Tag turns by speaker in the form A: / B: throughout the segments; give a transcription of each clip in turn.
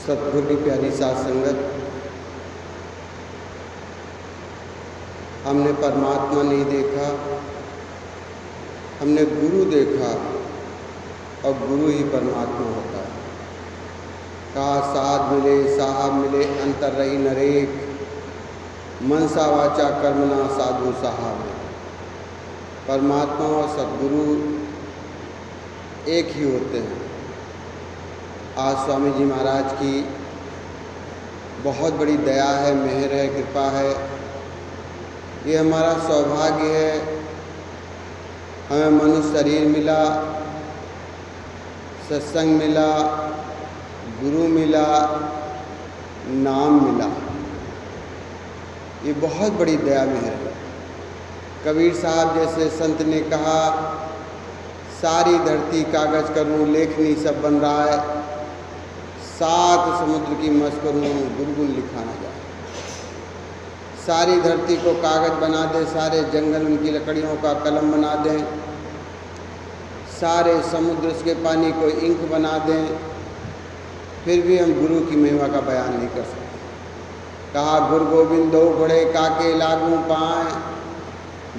A: सतगुरु की प्यारी साथ संगत, हमने परमात्मा नहीं देखा, हमने गुरु देखा और गुरु ही परमात्मा होता है। कहा साध मिले साहब मिले अंतर रही नरेक, मनसा वाचा कर्मना साधु साहब। परमात्मा और सतगुरु एक ही होते हैं। आज स्वामी जी महाराज की बहुत बड़ी दया है, मेहर है, कृपा है। ये हमारा सौभाग्य है, हमें मनुष्य शरीर मिला, सत्संग मिला, गुरु मिला, नाम मिला। ये बहुत बड़ी दया मेहर है। कबीर साहब जैसे संत ने कहा, सारी धरती कागज करूं लेखनी सब बन रहा है, सात समुद्र की मस करूं गुनगुन लिखा न जाए। सारी धरती को कागज बना दे, सारे जंगल उनकी लकड़ियों का कलम बना दें, सारे समुद्र के पानी को इंक बना दें, फिर भी हम गुरु की महिमा का बयान नहीं कर सकते। कहा गुरु गोविंद दो घोड़े काके लागू पाएं,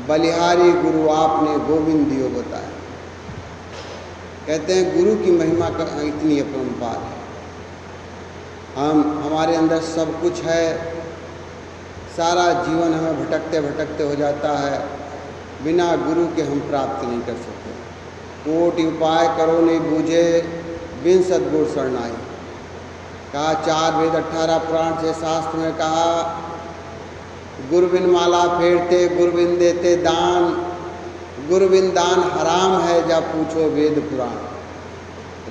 A: बलिहारी गुरु आपने गोविंद दियो बताए। कहते हैं गुरु की महिमा का इतनी अपरंपार है। हमारे अंदर सब कुछ है, सारा जीवन हमें भटकते भटकते हो जाता है, बिना गुरु के हम प्राप्त नहीं कर सकते। कोटि उपाय करो नहीं बूझे, बिन सद्गुरु शरणाई। कहा 4 वेद 18 पुराण से शास्त्र में कहा, गुरु बिन माला फेरते गुरु बिन देते दान, गुरु बिन दान हराम है जा पूछो वेद पुराण।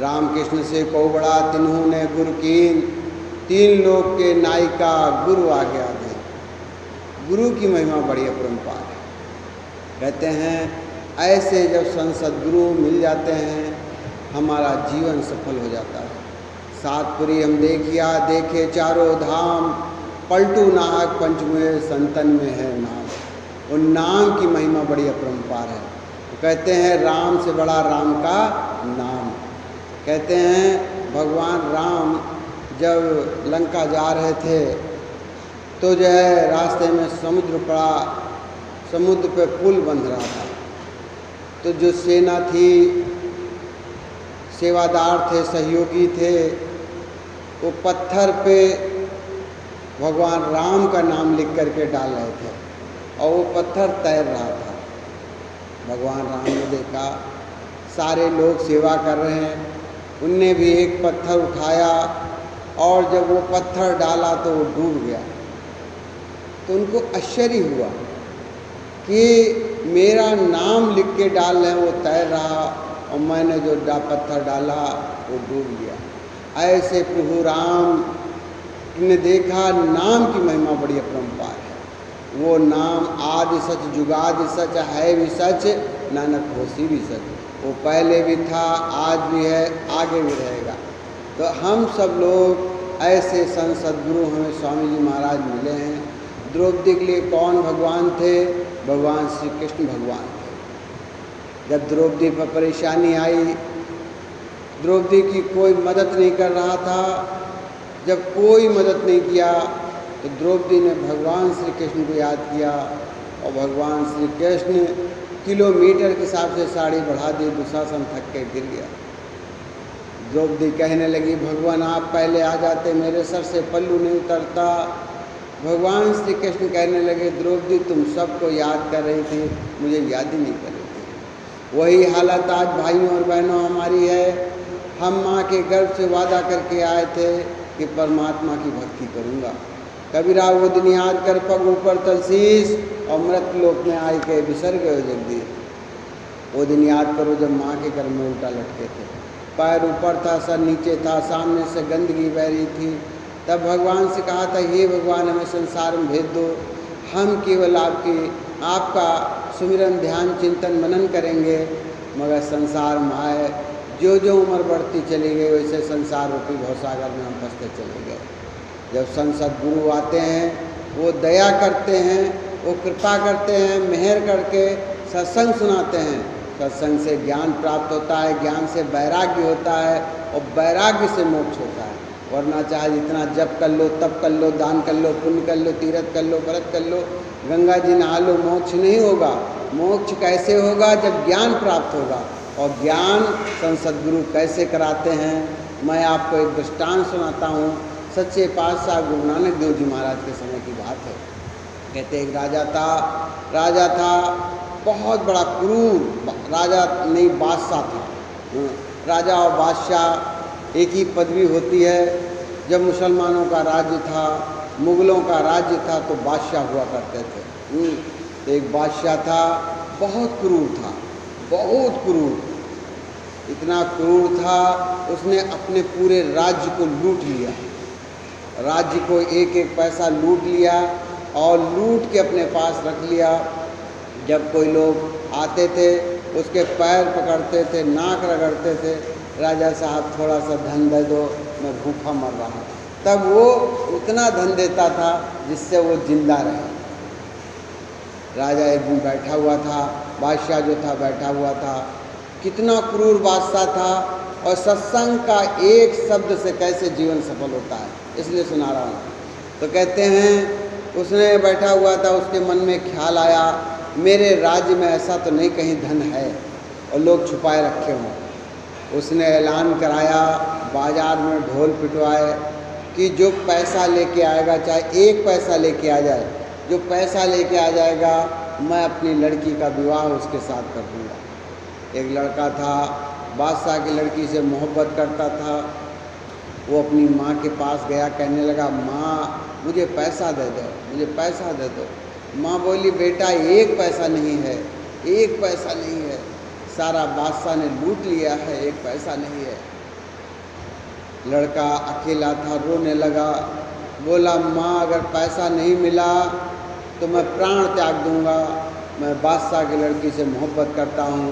A: रामकृष्ण से को बड़ा तिन्हू ने गुरु कीन, 3 लोक के नायिका गुरु आज्ञा दे। गुरु की महिमा बड़ी अपरंपार है। कहते हैं ऐसे जब संत सद्गुरु मिल जाते हैं, हमारा जीवन सफल हो जाता है। सातपुरी हम देखिया देखे चारों धाम, पलटू नाहक पंचमुए संतन में है नाम। उन नाम की महिमा बड़ी अपरंपार है। कहते हैं राम से बड़ा राम का नाम। कहते हैं भगवान राम जब लंका जा रहे थे तो जो है रास्ते में समुद्र पड़ा, समुद्र पे पुल बंध रहा था। तो जो सेना थी, सेवादार थे, सहयोगी थे, वो पत्थर पे भगवान राम का नाम लिख करके डाल रहे थे और वो पत्थर तैर रहा था। भगवान राम ने देखा सारे लोग सेवा कर रहे हैं, उनने भी एक पत्थर उठाया और जब वो पत्थर डाला तो वो डूब गया। तो उनको आश्चर्य हुआ कि मेरा नाम लिख के डाल रहे हैं, वो तैर रहा और मैंने जो पत्थर डाला वो डूब गया। ऐसे प्रभु राम ने देखा नाम की महिमा बड़ी अपरंपार है। वो नाम आदि सच जुगादि सच है भी सच, नानक होसी भी सच। वो पहले भी था, आज भी है, आगे भी रहेगा। तो हम सब लोग ऐसे संत सद्गुरु हमें स्वामी जी महाराज मिले हैं। द्रौपदी के लिए कौन भगवान थे? भगवान श्री कृष्ण भगवान थे। जब द्रौपदी पर परेशानी आई, द्रौपदी की कोई मदद नहीं कर रहा था, जब कोई मदद नहीं किया तो द्रौपदी ने भगवान श्री कृष्ण को याद किया और भगवान श्री कृष्ण किलोमीटर के हिसाब से साड़ी बढ़ा दी। दुशासन थक के गिर गया। द्रौपदी कहने लगी भगवान आप पहले आ जाते, मेरे सर से पल्लू नहीं उतरता। भगवान श्री कृष्ण कहने लगे द्रौपदी तुम सबको याद कर रही थी, मुझे याद ही नहीं कर रही थी। वही हालत आज भाइयों और बहनों हमारी है। हम माँ के गर्भ से वादा करके आए थे कि परमात्मा की भक्ति करूँगा। कबीरा वो दिन याद कर पग ऊपर तलसीस और मृत लोक में आए के बिसर गए जगदीश। वो दिन याद करो जब माँ के गर्भ में उल्टा लटके थे, पैर ऊपर था, सर नीचे था, सामने से गंदगी बह रही थी। तब भगवान से कहा था हे भगवान हमें संसार में भेज दो, हम केवल आपका सुमिरन ध्यान चिंतन मनन करेंगे। मगर संसार में आए, जो जो उम्र बढ़ती चली गई वैसे संसार रूपी भवसागर में हम फंसते चले गए। जब संत सद्गुरु आते हैं, वो दया करते हैं, वो कृपा करते हैं, मेहर करके सत्संग सुनाते हैं। सत्संग से ज्ञान प्राप्त होता है, ज्ञान से वैराग्य होता है और वैराग्य से मोक्ष होता है। वरना चाहे जितना जप कर लो, तप कर लो, दान कर लो, पुण्य कर लो, तीर्थ कर लो, व्रत कर लो, गंगा जी नहा लो, मोक्ष नहीं होगा। मोक्ष कैसे होगा? जब ज्ञान प्राप्त होगा। और ज्ञान सद्गुरु कैसे कराते हैं? मैं आपको एक दृष्टांत सुनाता हूँ। सच्चे पातशाह गुरु नानक देव जी महाराज के समय की बात है। कहते एक राजा था बहुत बड़ा क्रूर राजा, नहीं बादशाह था। राजा और बादशाह एक ही पदवी होती है। जब मुसलमानों का राज्य था, मुग़लों का राज्य था, तो बादशाह हुआ करते थे। तो एक बादशाह था, बहुत क्रूर था, बहुत क्रूर, इतना क्रूर था उसने अपने पूरे राज्य को लूट लिया। राज्य को एक एक पैसा लूट लिया और लूट के अपने पास रख लिया। जब कोई लोग आते थे उसके पैर पकड़ते थे, नाक रगड़ते थे, राजा साहब थोड़ा सा धन दे दो, मैं भूखा मर रहा हूँ। तब वो उतना धन देता था जिससे वो जिंदा रहे। राजा एक दिन बैठा हुआ था, बादशाह जो था बैठा हुआ था। कितना क्रूर बादशाह था और सत्संग का एक शब्द से कैसे जीवन सफल होता है, इसलिए सुना रहा हूँ। तो कहते हैं उसने बैठा हुआ था, उसके मन में ख्याल आया मेरे राज्य में ऐसा तो नहीं कहीं धन है और लोग छुपाए रखे हों। उसने ऐलान कराया, बाज़ार में ढोल पिटवाए कि जो पैसा लेके आएगा, चाहे एक पैसा लेके आ जाए, जो पैसा लेके आ जाएगा मैं अपनी लड़की का विवाह उसके साथ कर दूँगा। एक लड़का था, बादशाह की लड़की से मोहब्बत करता था। वो अपनी माँ के पास गया, कहने लगा माँ मुझे पैसा दे दो, मुझे पैसा दे दो। माँ बोली बेटा एक पैसा नहीं है, एक पैसा नहीं है, सारा बादशाह ने लूट लिया है, एक पैसा नहीं है। लड़का अकेला था, रोने लगा, बोला माँ अगर पैसा नहीं मिला तो मैं प्राण त्याग दूंगा, मैं बादशाह की लड़की से मोहब्बत करता हूँ।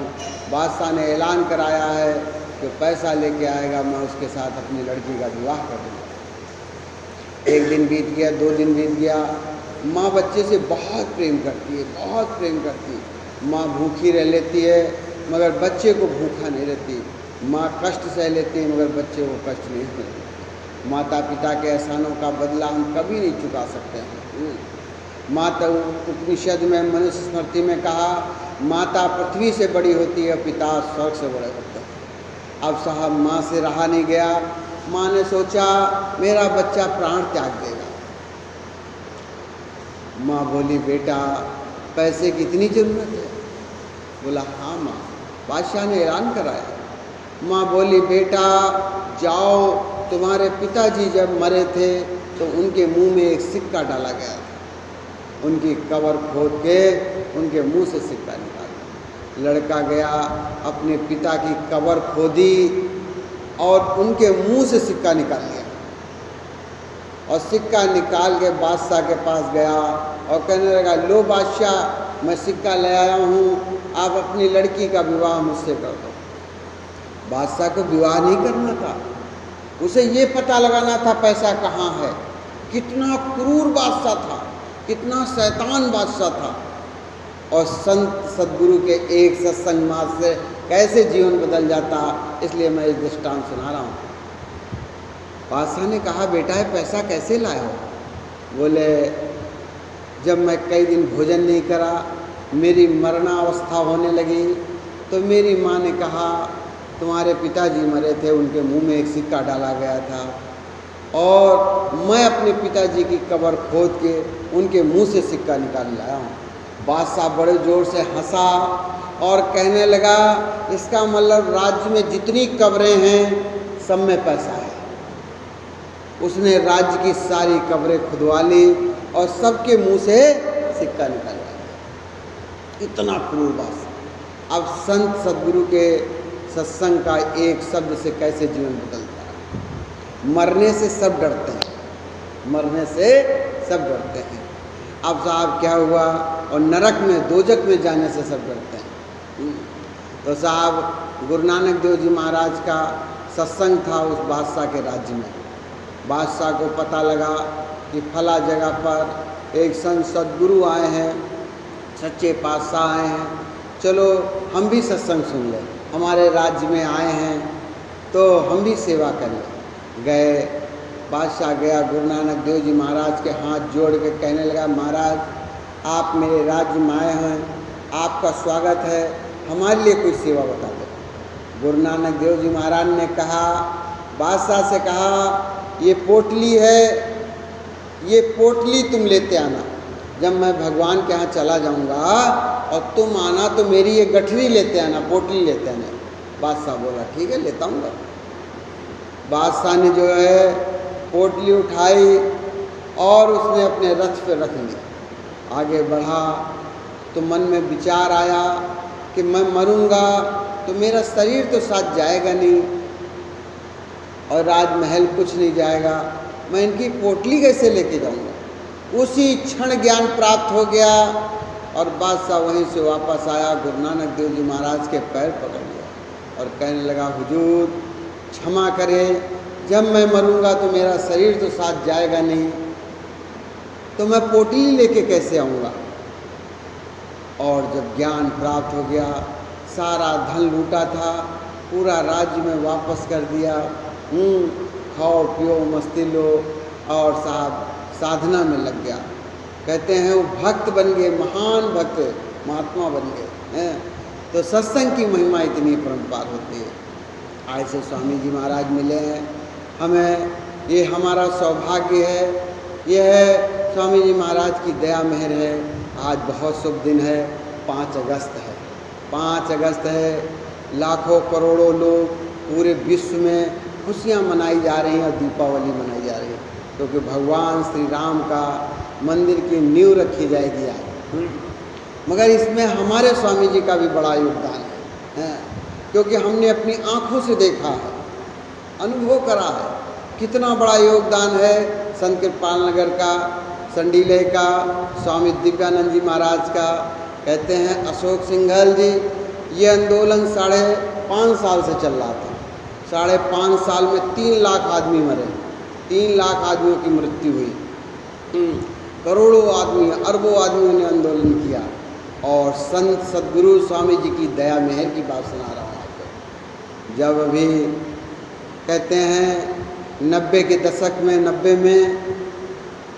A: बादशाह ने ऐलान कराया है कि पैसा लेके आएगा मैं उसके साथ अपनी लड़की का विवाह कर दूँगा। एक दिन बीत गया, 2 दिन बीत गया। माँ बच्चे से बहुत प्रेम करती है, बहुत प्रेम करती है। माँ भूखी रह लेती है मगर बच्चे को भूखा नहीं रहती। माँ कष्ट सह लेती है मगर बच्चे को कष्ट नहीं सहती। माता पिता के एहसानों का बदला हम कभी नहीं चुका सकते हैं। माता उपनिषद में मनुष्य स्मृति में कहा माता पृथ्वी से बड़ी होती है, पिता स्वर्ग से बड़े होते हैं। अब साहब माँ से रहा नहीं गया। माँ ने सोचा मेरा बच्चा प्राण त्याग देगा। माँ बोली बेटा पैसे की इतनी ज़रूरत है? बोला हाँ माँ, बादशाह ने ऐलान कराया। माँ बोली बेटा जाओ, तुम्हारे पिताजी जब मरे थे तो उनके मुंह में एक सिक्का डाला गया था, उनकी कब्र खोद के उनके मुंह से सिक्का निकाला। लड़का गया, अपने पिता की कब्र खोदी और उनके मुंह से सिक्का निकाल लिया और सिक्का निकाल के बादशाह के पास गया और कहने लगा लो बादशाह मैं सिक्का ले आया हूँ, आप अपनी लड़की का विवाह मुझसे कर दो। बादशाह को विवाह नहीं करना था, उसे ये पता लगाना था पैसा कहाँ है। कितना क्रूर बादशाह था, कितना शैतान बादशाह था। और संत सद्गुरु के एक सत्संग मार्ग से कैसे जीवन बदल जाता, इसलिए मैं इस दृष्टांत सुना रहा हूँ। बादशाह ने कहा बेटा ये पैसा कैसे लाए हो? बोले जब मैं कई दिन भोजन नहीं करा, मेरी मरणावस्था होने लगी तो मेरी माँ ने कहा तुम्हारे पिताजी मरे थे, उनके मुंह में एक सिक्का डाला गया था और मैं अपने पिताजी की कब्र खोद के उनके मुंह से सिक्का निकाल लाया हूँ। बादशाह बड़े ज़ोर से हंसा और कहने लगा इसका मतलब राज्य में जितनी कब्रें हैं सब में पैसा है। उसने राज्य की सारी कब्रें खुदवा ली और सबके मुंह से सिक्का निकाल लिया। इतना क्रूर बादशाह। अब संत सद्गुरु के सत्संग का एक शब्द से कैसे जीवन बदलता है। मरने से सब डरते हैं, मरने से सब डरते हैं। अब साहब क्या हुआ, और नरक में दोजक में जाने से सब डरते हैं। तो साहब गुरु नानक देव जी महाराज का सत्संग था उस बादशाह के राज्य में। बादशाह को पता लगा कि फला जगह पर एक संत सद्गुरु आए हैं, सच्चे पातशाह आए हैं, चलो हम भी सत्संग सुन लें, हमारे राज्य में आए हैं तो हम भी सेवा करें। गए, बादशाह गया, गुरु नानक देव जी महाराज के हाथ जोड़ के कहने लगा, महाराज आप मेरे राज्य में आए हैं, आपका स्वागत है, हमारे लिए कोई सेवा बता दो। गुरु नानक देव जी महाराज ने कहा, बादशाह से कहा, ये पोटली है, ये पोटली तुम लेते आना, जब मैं भगवान के यहाँ चला जाऊँगा और तुम आना तो मेरी ये गठरी लेते आना, पोटली लेते आना। बादशाह बोला ठीक है, लेता हूँ। बादशाह ने जो है पोटली उठाई और उसने अपने रथ पे रख ली, आगे बढ़ा तो मन में विचार आया कि मैं मरूंगा तो मेरा शरीर तो साथ जाएगा नहीं और राजमहल कुछ नहीं जाएगा, मैं इनकी पोटली कैसे लेके जाऊंगा। उसी क्षण ज्ञान प्राप्त हो गया और बादशाह वहीं से वापस आया, गुरु नानक देव जी महाराज के पैर पकड़ लिया और कहने लगा, हुजूर क्षमा करें, जब मैं मरूंगा तो मेरा शरीर तो साथ जाएगा नहीं, तो मैं पोटली लेके कैसे आऊँगा। और जब ज्ञान प्राप्त हो गया, सारा धन लूटा था पूरा राज्य में वापस कर दिया। खाओ पियो मस्ती लो और साधना में लग गया। कहते हैं वो भक्त बन गए, महान भक्त महात्मा बन गए हैं। तो सत्संग की महिमा इतनी परम्पार होती है। ऐसे स्वामी जी महाराज मिले हैं हमें, ये हमारा सौभाग्य है, ये है स्वामी जी महाराज की दया मेहर है। आज बहुत शुभ दिन है, 5 अगस्त है। 5 अगस्त है, लाखों करोड़ों लोग पूरे विश्व में खुशियाँ मनाई जा रही हैं और दीपावली मनाई जा रही है, क्योंकि भगवान श्री राम का मंदिर की नींव रखी जाएगी आज। मगर इसमें हमारे स्वामी जी का भी बड़ा योगदान है, क्योंकि हमने अपनी आँखों से देखा है, अनुभव करा है, कितना बड़ा योगदान है संत कृपाल नगर का, संडीले का, स्वामी दिव्यानंद जी महाराज का। कहते हैं अशोक सिंघल जी, ये आंदोलन 5.5 साल से चल रहा था। 5.5 साल में 3 लाख आदमी मरे, 3 लाख आदमियों की मृत्यु हुई, करोड़ों आदमी, अरबों आदमियों ने आंदोलन किया। और संत सद्गुरु स्वामी जी की दया मेहर की बात सुना रहा हूँ आपको। जब अभी कहते हैं 90 के दशक में, 90 में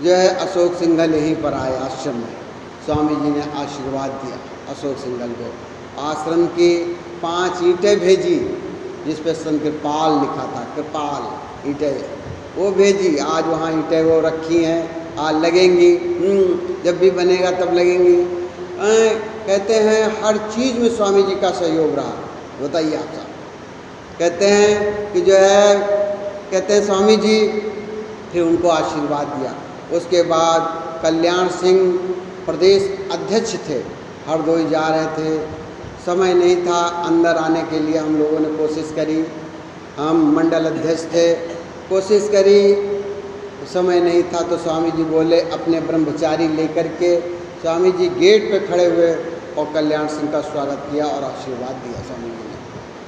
A: जो है अशोक सिंघल यहीं पर आए आश्रम में। स्वामी जी ने आशीर्वाद दिया अशोक सिंघल को, आश्रम की 5 ईंटें भेजी जिस पे संत कृपाल लिखा था, कृपाल ईंटें वो भेजी। आज वहाँ ईंटें वो रखी हैं, आज लगेंगी, जब भी बनेगा तब लगेंगी। कहते हैं हर चीज़ में स्वामी जी का सहयोग रहा। बताइए आप साहब। कहते हैं कि जो है, कहते हैं स्वामी जी फिर उनको आशीर्वाद दिया। उसके बाद कल्याण सिंह प्रदेश अध्यक्ष थे, हरदोई जा रहे थे, समय नहीं था अंदर आने के लिए। हम लोगों ने कोशिश करी, हम मंडल अध्यक्ष थे, कोशिश करी, समय नहीं था तो स्वामी जी बोले अपने ब्रह्मचारी लेकर के स्वामी जी गेट पे खड़े हुए और कल्याण सिंह का स्वागत किया और आशीर्वाद दिया स्वामी जी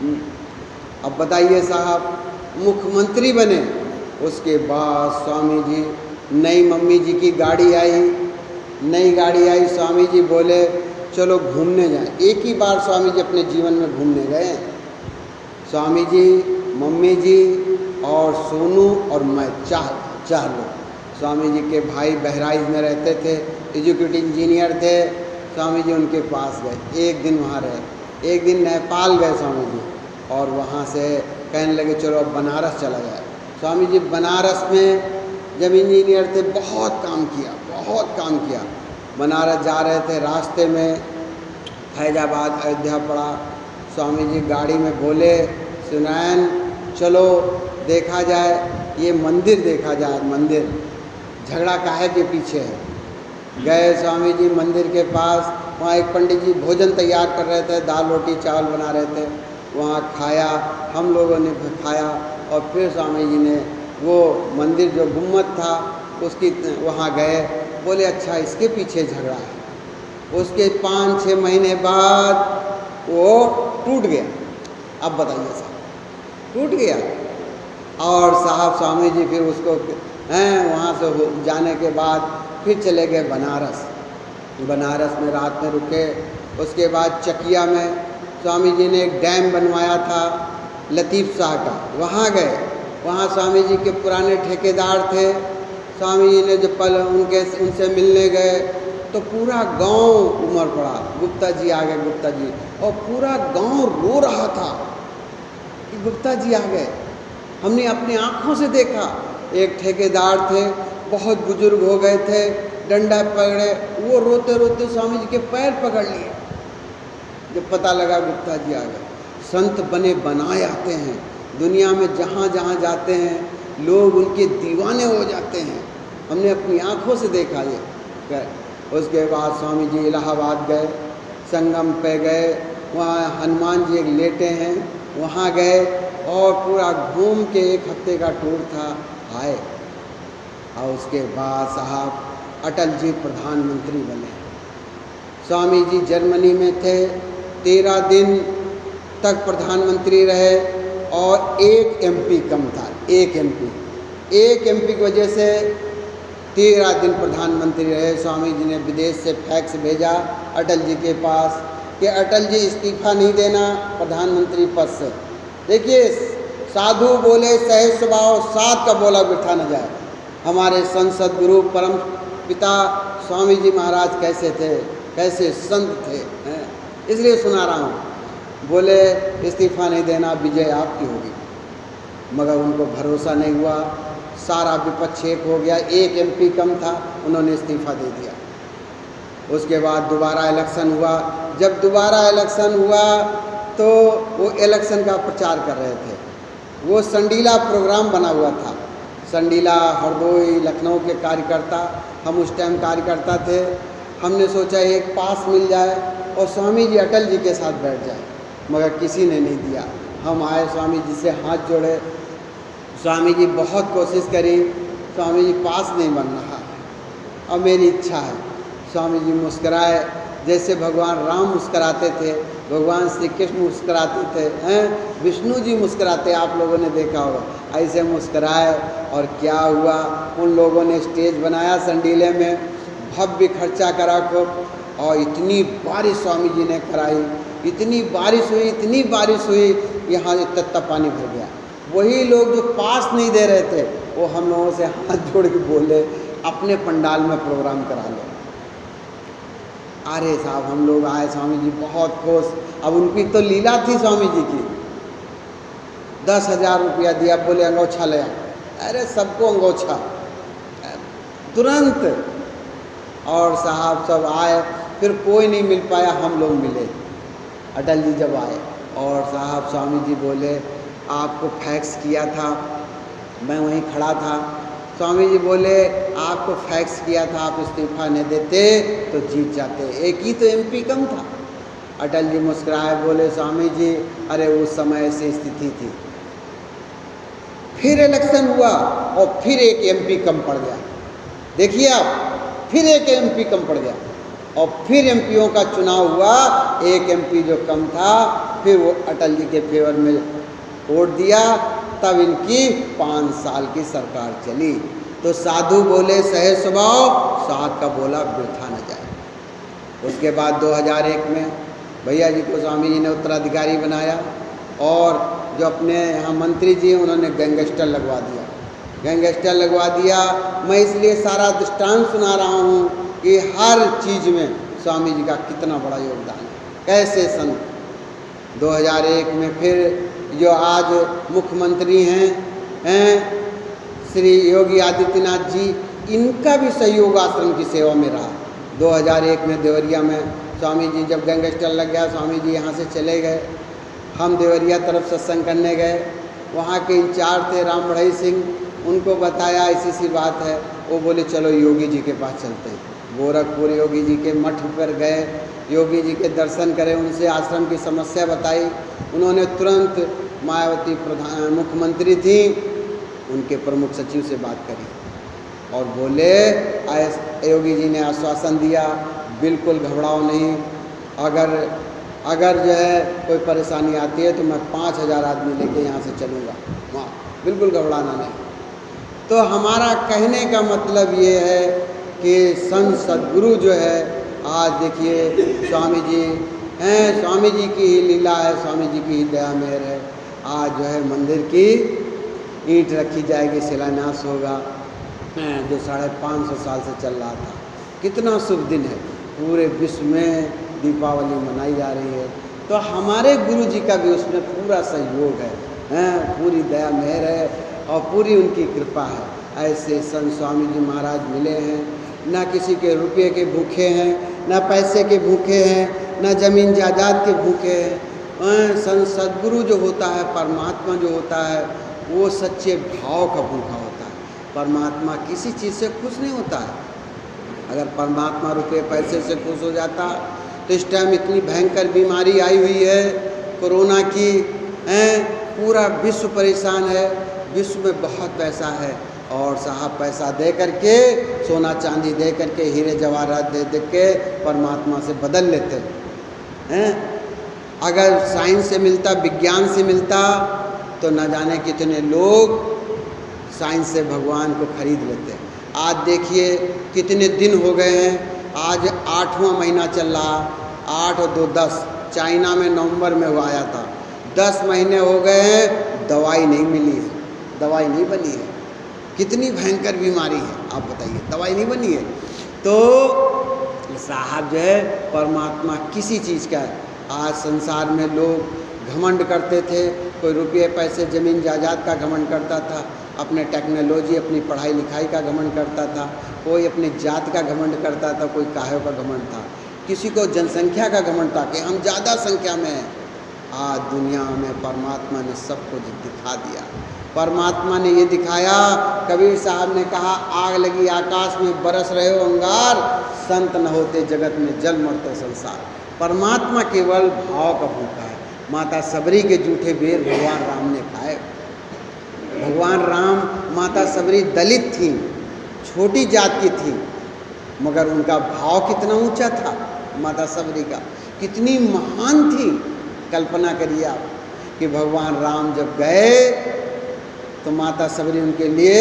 A: ने। अब बताइए साहब, मुख्यमंत्री बने। उसके बाद स्वामी जी, नई मम्मी जी की गाड़ी आई, नई गाड़ी आई, स्वामी जी बोले चलो घूमने जाएं। एक ही बार स्वामी जी अपने जीवन में घूमने गए। स्वामी जी, मम्मी जी और सोनू और मैं, 4 लोग। स्वामी जी के भाई बहराइच में रहते थे, एजुकेटिव इंजीनियर थे। स्वामी जी उनके पास गए, एक दिन वहाँ रहे। एक दिन नेपाल गए स्वामी जी और वहाँ से कहने लगे चलो अब बनारस चला जाए। स्वामी जी बनारस में जब इंजीनियर थे बहुत काम किया, बहुत काम किया। बनारस जा रहे थे, रास्ते में फैजाबाद अयोध्या पड़ा। स्वामी जी गाड़ी में बोले सुनैन चलो देखा जाए, ये मंदिर देखा जाए, मंदिर झगड़ा काहे के पीछे है। गए स्वामी जी मंदिर के पास, वहाँ एक पंडित जी भोजन तैयार कर रहे थे, दाल रोटी चावल बना रहे थे। वहाँ खाया, हम लोगों ने खाया और फिर स्वामी जी ने वो मंदिर जो गुम्मद था उसकी वहाँ गए, बोले अच्छा इसके पीछे झगड़ा है। उसके 5-6 महीने बाद वो टूट गया। अब बताइए साहब, टूट गया। और साहब स्वामी जी फिर उसको वहाँ से जाने के बाद फिर चले गए बनारस। बनारस में रात में रुके। उसके बाद चकिया में स्वामी जी ने एक डैम बनवाया था लतीफ़ शाह का, वहाँ गए। वहाँ स्वामी जी के पुराने ठेकेदार थे। स्वामी जी ने जब पल उनसे मिलने गए तो पूरा गांव उमड़ पड़ा, गुप्ता जी आ गए, गुप्ता जी, और पूरा गांव रो रहा था कि गुप्ता जी आ गए। हमने अपनी आँखों से देखा। एक ठेकेदार थे, बहुत बुजुर्ग हो गए थे, डंडा पकड़े, वो रोते रोते स्वामी जी के पैर पकड़ लिए। जब पता लगा गुप्ता जी आ गए। संत बने बनाए आते हैं, दुनिया में जहाँ जहाँ जाते हैं लोग उनके दीवाने हो जाते हैं। हमने अपनी आँखों से देखा ये। उसके बाद स्वामी जी इलाहाबाद गए, संगम पे गए, वहाँ हनुमान जी एक लेटे हैं, वहाँ गए और पूरा घूम के 1 हफ्ते का टूर था, आए। और उसके बाद साहब अटल जी प्रधानमंत्री बने। स्वामी जी जर्मनी में थे, 13 दिन तक प्रधानमंत्री रहे और 1 MP कम था, 1 MP की वजह से 13 दिन प्रधानमंत्री रहे। स्वामी जी ने विदेश से फैक्स भेजा अटल जी के पास कि अटल जी इस्तीफा नहीं देना प्रधानमंत्री पद से। देखिए, साधु बोले सहे स्वभाव, साध का बोला बिठा न जाए। हमारे संसद गुरु परम पिता स्वामी जी महाराज कैसे थे, कैसे संत थे, हैं? इसलिए सुना रहा हूँ। बोले इस्तीफा नहीं देना, विजय आपकी होगी। मगर उनको भरोसा नहीं हुआ, सारा विपक्ष एक हो गया, 1 MP कम था, उन्होंने इस्तीफा दे दिया। उसके बाद दोबारा इलेक्शन हुआ। जब दोबारा इलेक्शन हुआ तो वो इलेक्शन का प्रचार कर रहे थे। वो संडीला प्रोग्राम बना हुआ था, संडीला, हरदोई, लखनऊ के कार्यकर्ता, हम उस टाइम कार्यकर्ता थे। हमने सोचा एक पास मिल जाए और स्वामी जी अटल जी के साथ बैठ जाए, मगर किसी ने नहीं दिया। हम आए, स्वामी जी से हाथ जोड़े, स्वामी जी बहुत कोशिश करी, स्वामी जी पास नहीं बन रहा, अब मेरी इच्छा है। स्वामी जी मुस्कराए, जैसे भगवान राम मुस्कराते थे, भगवान श्री कृष्ण मुस्कराते थे, हैं, विष्णु जी मुस्कराते, आप लोगों ने देखा होगा, ऐसे मुस्कराए। और क्या हुआ, उन लोगों ने स्टेज बनाया संडीले में, भव्य खर्चा करा को, और इतनी बारिश स्वामी जी ने कराई, इतनी बारिश हुई, इतनी बारिश हुई, यहाँ तत्ता पानी भर गया। वही लोग जो पास नहीं दे रहे थे वो हम लोगों से हाथ जोड़ के बोले अपने पंडाल में प्रोग्राम करा लो। अरे साहब, हम लोग आए, स्वामी जी बहुत खुश। अब उनकी तो लीला थी स्वामी जी की। 10,000 रुपया दिया, बोले अंगोछा ले। अरे सबको अंगोछा तुरंत। और साहब सब आए, फिर कोई नहीं मिल पाया, हम लोग मिले। अटल जी जब आए और साहब स्वामी जी बोले आपको फैक्स किया था, मैं वहीं खड़ा था। स्वामी जी बोले आपको फैक्स किया था, आप इस्तीफा नहीं देते तो जीत जाते, 1 ही तो MP कम था। अटल जी मुस्कुराए, बोले स्वामी जी अरे उस समय ऐसी स्थिति थी। फिर इलेक्शन हुआ और फिर 1 MP कम पड़ गया। देखिए आप, फिर 1 MP कम पड़ गया और फिर MPओं का चुनाव हुआ। 1 MP जो कम था, फिर वो अटल जी के फेवर में वोट दिया, तब इनकी 5 साल की सरकार चली। तो साधु बोले सहे स्वभाव, साध का बोला बिठा न जाए। उसके बाद 2001 में भैया जी को स्वामी जी ने उत्तराधिकारी बनाया और जो अपने यहाँ मंत्री जी हैं उन्होंने गैंगस्टर लगवा दिया, गैंगस्टर लगवा दिया। मैं इसलिए सारा दृष्टांत सुना रहा हूँ कि हर चीज़ में स्वामी जी का कितना बड़ा योगदान है, कैसे संत। 2001 में फिर जो आज मुख्यमंत्री हैं श्री योगी आदित्यनाथ जी, इनका भी सहयोग आश्रम की सेवा में रहा। 2001 में देवरिया में स्वामी जी जब गैंगस्टर लग गया, स्वामी जी यहाँ से चले गए। हम देवरिया तरफ सत्संग करने गए, वहाँ के इंचार्ज थे राम बढ़ई सिंह, उनको बताया ऐसी सी बात है। वो बोले चलो योगी जी के पास चलते हैं। गोरखपुर योगी जी के मठ पर गए, योगी जी के दर्शन करें, उनसे आश्रम की समस्या बताई। उन्होंने तुरंत, मायावती प्रधान मुख्यमंत्री थी, उनके प्रमुख सचिव से बात करी और बोले योगी जी ने आश्वासन दिया बिल्कुल घबराओ नहीं, अगर जो है कोई परेशानी आती है तो मैं 5,000 आदमी लेके यहाँ से चलूँगा, वहाँ बिल्कुल घबराना नहीं। तो हमारा कहने का मतलब ये है कि संत सद्गुरु जो है, आज देखिए स्वामी जी हैं, स्वामी जी की ही लीला है, स्वामी जी की ही दया मेहर है। आज जो है मंदिर की ईंट रखी जाएगी, शिलान्यास होगा, जो 550 साल से चल रहा था। कितना शुभ दिन है, पूरे विश्व में दीपावली मनाई जा रही है। तो हमारे गुरु जी का भी उसमें पूरा सहयोग है, पूरी दया मेहर है और पूरी उनकी कृपा है। ऐसे संत स्वामी जी महाराज मिले हैं, ना किसी के रुपये के भूखे हैं, ना पैसे के भूखे हैं, ना जमीन जायदाद के भूखे हैं। संत सद्गुरु जो होता है, परमात्मा जो होता है, वो सच्चे भाव का भूखा होता है। परमात्मा किसी चीज़ से खुश नहीं होता है। अगर परमात्मा रुपये पैसे से खुश हो जाता तो इस टाइम इतनी भयंकर बीमारी आई हुई है कोरोना की, पूरा विश्व परेशान है। विश्व में बहुत पैसा है और साहब पैसा दे करके, सोना चांदी दे करके, हीरे जवाहरात दे दे के परमात्मा से बदल लेते हैं। अगर साइंस से मिलता, विज्ञान से मिलता, तो न जाने कितने लोग साइंस से भगवान को खरीद लेते हैं। आज देखिए कितने दिन हो गए हैं, आज 8वां महीना चल रहा, 8 और 2 10, चाइना में नवंबर में वो आया था। 10 महीने हो गए हैं, दवाई नहीं मिली है, दवाई नहीं बनी है। कितनी भयंकर बीमारी है, आप बताइए, दवाई नहीं बनी है। तो साहब जो है परमात्मा किसी चीज़ का, आज संसार में लोग घमंड करते थे, कोई रुपये पैसे ज़मीन जायदाद का घमंड करता था, अपने टेक्नोलॉजी अपनी पढ़ाई लिखाई का घमंड करता था, कोई अपनी जात का घमंड करता था, कोई काहे का घमंड था, किसी को जनसंख्या का घमंड था कि हम ज़्यादा संख्या में हैं। आज दुनिया में परमात्मा ने सब कुछ दिखा दिया। परमात्मा ने ये दिखाया, कबीर साहब ने कहा, आग लगी आकाश में बरस रहे हो अंगार, संत न होते जगत में जल मरते संसार। परमात्मा केवल भाव का भूखा है। माता सबरी के जूठे बेर भगवान राम ने खाए। भगवान राम, माता सबरी दलित थी, छोटी जात की थी, मगर उनका भाव कितना ऊंचा था। माता सबरी का कितनी महान थी। कल्पना करिए आप कि भगवान राम जब गए तो माता सबरी उनके लिए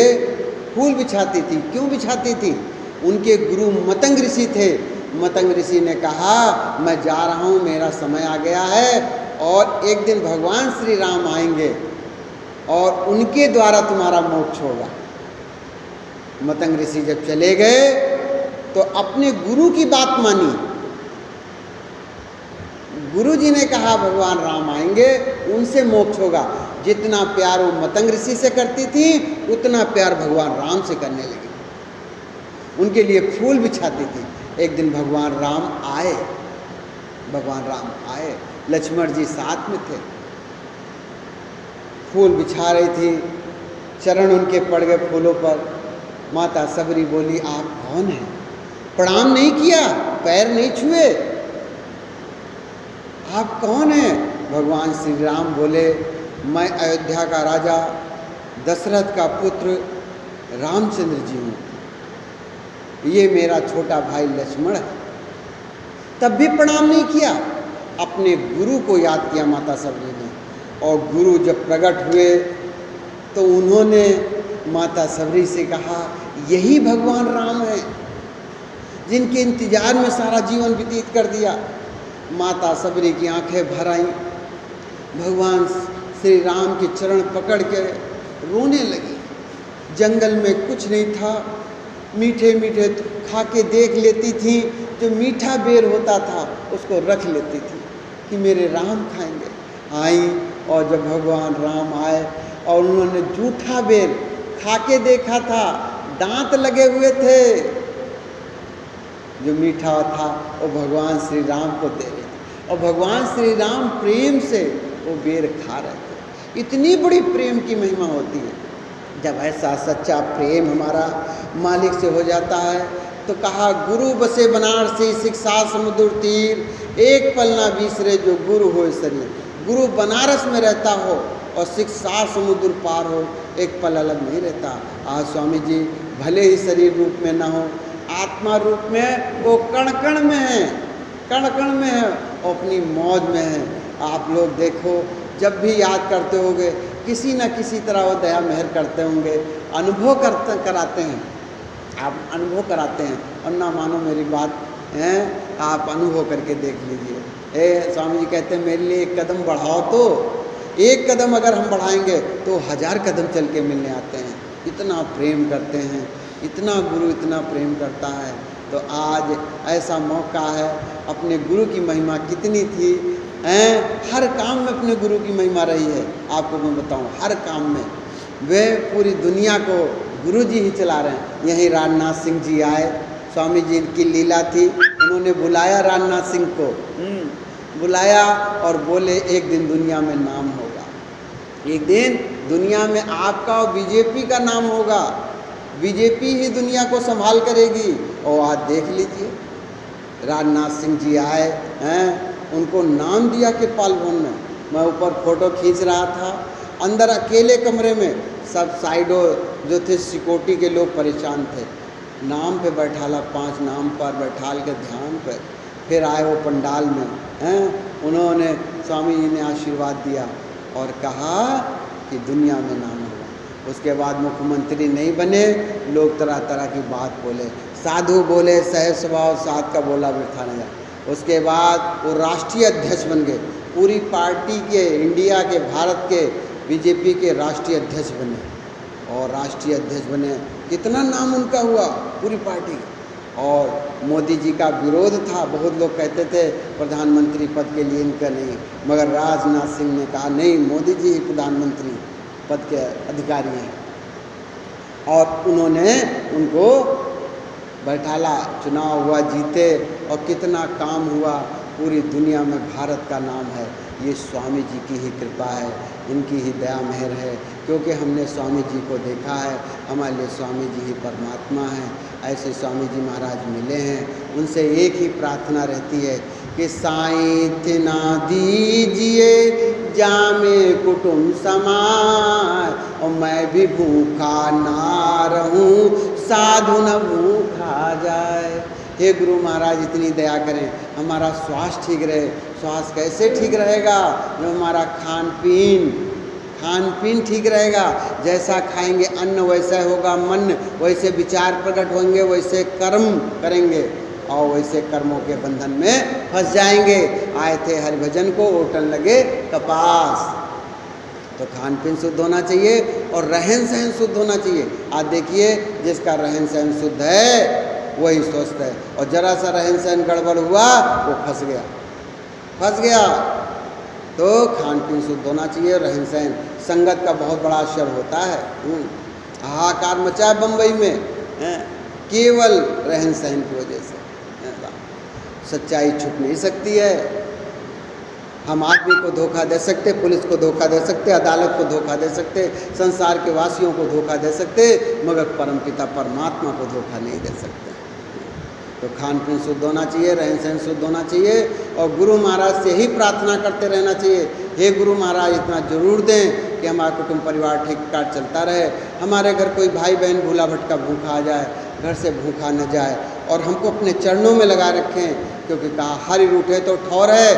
A: फूल बिछाती थी। क्यों बिछाती थी? उनके गुरु मतंग ऋषि थे। मतंग ऋषि ने कहा, मैं जा रहा हूँ, मेरा समय आ गया है और एक दिन भगवान श्री राम आएंगे और उनके द्वारा तुम्हारा मोक्ष होगा। मतंग ऋषि जब चले गए तो अपने गुरु की बात मानी। गुरु जी ने कहा भगवान राम आएंगे, उनसे मोक्ष होगा। जितना प्यार वो मतंग ऋषि से करती थी, उतना प्यार भगवान राम से करने लगी। उनके लिए फूल बिछाती थी। एक दिन भगवान राम आए, भगवान राम आए, लक्ष्मण जी साथ में थे, फूल बिछा रही थी, चरण उनके पड़ गए फूलों पर। माता सबरी बोली, आप कौन हैं? प्रणाम नहीं किया, पैर नहीं छुए, आप कौन हैं? भगवान श्री राम बोले, मैं अयोध्या का राजा दशरथ का पुत्र रामचंद्र जी हूँ, ये मेरा छोटा भाई लक्ष्मण है। तब भी प्रणाम नहीं किया, अपने गुरु को याद किया माता सबरी ने। और गुरु जब प्रकट हुए तो उन्होंने माता सबरी से कहा, यही भगवान राम है जिनके इंतजार में सारा जीवन व्यतीत कर दिया। माता सबरी की आंखें भर आईं, भगवान श्री राम के चरण पकड़ के रोने लगी। जंगल में कुछ नहीं था, मीठे मीठे खा के देख लेती थी, जो मीठा बेर होता था उसको रख लेती थी कि मेरे राम खाएंगे। आई और जब भगवान राम आए और उन्होंने जूठा बेर खा के देखा था, दांत लगे हुए थे, जो मीठा था वो भगवान श्री राम को दे रहे थे और भगवान श्री राम प्रेम से वो बेर खा रहे थे। इतनी बड़ी प्रेम की महिमा होती है। जब ऐसा सच्चा प्रेम हमारा मालिक से हो जाता है तो कहा, गुरु बसे बनारसी शिक्षा समुद्र तीर, एक पल ना बिसरे जो गुरु हो शरीर। गुरु बनारस में रहता हो और शिक्षा समुद्र पार हो, एक पल अलग नहीं रहता। आज स्वामी जी भले ही शरीर रूप में ना हो, आत्मा रूप में वो कण कण में है, कण कण में है और अपनी मौज में है। आप लोग देखो, जब भी याद करते होंगे, किसी न किसी तरह वो दया मेहर करते होंगे, अनुभव कराते हैं, आप अनुभव कराते हैं। और ना मानो मेरी बात है, आप अनुभव करके देख लीजिए। स्वामी जी कहते हैं, मेरे लिए एक कदम बढ़ाओ तो, एक कदम अगर हम बढ़ाएंगे तो 1000 कदम चल के मिलने आते हैं। इतना प्रेम करते हैं, इतना गुरु इतना प्रेम करता है। तो आज ऐसा मौका है, अपने गुरु की महिमा कितनी थी, हर काम में अपने गुरु की महिमा रही है। आपको मैं बताऊं, हर काम में वे पूरी दुनिया को गुरु जी ही चला रहे हैं। यहीं राजनाथ सिंह जी आए, स्वामी जी की लीला थी, उन्होंने बुलाया राजनाथ सिंह को, बुलाया और बोले एक दिन दुनिया में नाम होगा, एक दिन दुनिया में आपका और बीजेपी का नाम होगा, बीजेपी ही दुनिया को संभाल करेगी। और आज देख लीजिए, राजनाथ सिंह जी आए हैं, उनको नाम दिया कि पालभवन में। मैं ऊपर फोटो खींच रहा था, अंदर अकेले कमरे में सब साइडों जो थे सिक्योरिटी के लोग परेशान थे। नाम पे बैठाला, 5 नाम पर बैठाल के ध्यान पे, फिर आए वो पंडाल में हैं, उन्होंने स्वामी जी ने आशीर्वाद दिया और कहा कि दुनिया में नाम होगा। उसके बाद मुख्यमंत्री नहीं बने, लोग तरह तरह की बात बोले, साधु बोले, सहज स्वभाव साध का बोला बिरथा नहीं जाए। उसके बाद वो राष्ट्रीय अध्यक्ष बन गए, पूरी पार्टी के, इंडिया के, भारत के बीजेपी के राष्ट्रीय अध्यक्ष बने। और राष्ट्रीय अध्यक्ष बने, कितना नाम उनका हुआ पूरी पार्टी का। और मोदी जी का विरोध था, बहुत लोग कहते थे प्रधानमंत्री पद के लिए इनका नहीं, मगर राजनाथ सिंह ने कहा नहीं, मोदी जी ही प्रधानमंत्री पद के अधिकारी हैं। और उन्होंने उनको बैठाला, चुनाव हुआ, जीते, और कितना काम हुआ, पूरी दुनिया में भारत का नाम है। ये स्वामी जी की ही कृपा है, इनकी ही दया मेहर है, क्योंकि हमने स्वामी जी को देखा है, हमारे लिए स्वामी जी ही परमात्मा हैं। ऐसे स्वामी जी महाराज मिले हैं, उनसे एक ही प्रार्थना रहती है कि साईं तिना दीजिए जामे कुटुंब समाय, और मैं भी भूखा ना रहूं, साधु न भूखा जाए। हे गुरु महाराज इतनी दया करें, हमारा स्वास्थ्य ठीक रहे। स्वास्थ्य कैसे ठीक रहेगा? जो हमारा खान पीन ठीक रहेगा। जैसा खाएंगे अन्न वैसा होगा मन, वैसे विचार प्रकट होंगे, वैसे कर्म करेंगे और वैसे कर्मों के बंधन में फंस जाएंगे। आए थे हरिभजन को, ओटन लगे कपास। तो खान पीन शुद्ध होना चाहिए और रहन सहन शुद्ध होना चाहिए। आज देखिए, जिसका रहन सहन शुद्ध है वही स्वस्थ है, और जरा सा रहन सहन गड़बड़ हुआ वो फंस गया। तो खान पीन शुद्ध होना चाहिए, रहन सहन, संगत का बहुत बड़ा असर होता है। हाहाकार मचा है बम्बई में, केवल रहन सहन की वजह से। सच्चाई छुप नहीं सकती है। हम आदमी को धोखा दे सकते, पुलिस को धोखा दे सकते, अदालत को धोखा दे सकते, संसार के वासियों को धोखा दे सकते, मगर परमपिता परमात्मा को धोखा नहीं दे सकते। तो खान पीन शुद्ध होना चाहिए, रहन सहन शुद्ध होना चाहिए, और गुरु महाराज से ही प्रार्थना करते रहना चाहिए। हे गुरु महाराज इतना जरूर दें कि हमारा कुटुंब परिवार ठीक ठाक चलता रहे, हमारे घर कोई भाई बहन भूला भटका भूखा आ जाए, घर से भूखा न जाए, और हमको अपने चरणों में लगा रखें। क्योंकि कहा हरि रूठे तो ठौर है,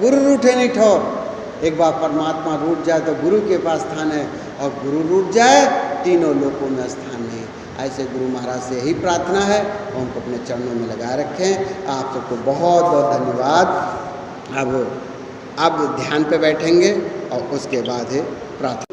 A: गुरु रूठे नहीं ठौर। एक बार परमात्मा रूठ जाए तो गुरु के पास स्थान है, और गुरु रूठ जाए तीनों लोकों में स्थान नहीं। ऐसे गुरु महाराज से यही प्रार्थना है, और उनको अपने चरणों में लगाए रखें। आप सबको बहुत बहुत धन्यवाद। अब ध्यान पे बैठेंगे और उसके बाद है प्रार्थना।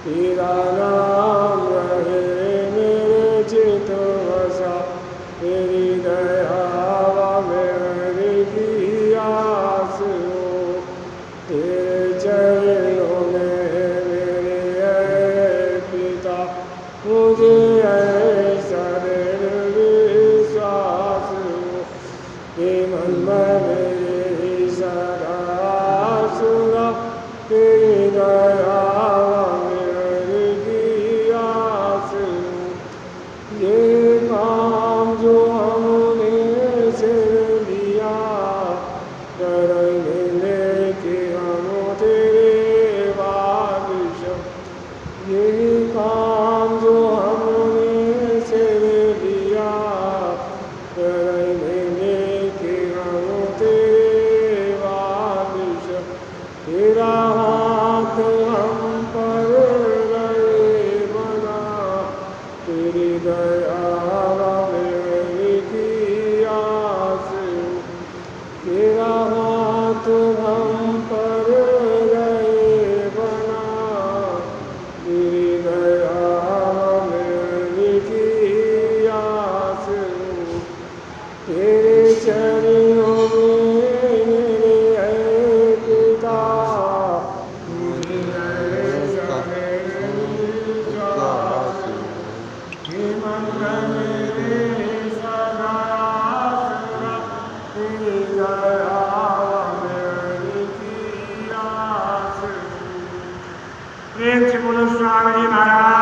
B: तेरा नाम रहे काम जो हमने से लिया करने के हम तेरे वारिस। तेरा हाथ हम पर रहे बना, तेरी दया मेरी की आस। तेरा हाथ हम पर रहे बना, तेरी दया मेरी की आस। तेरे चरणों में मेरे है पिता, मुझे मन मेरे सदा आसरा, तेरी दया मेरी की आस। प्रेम से बोलो स्वामी नारायण।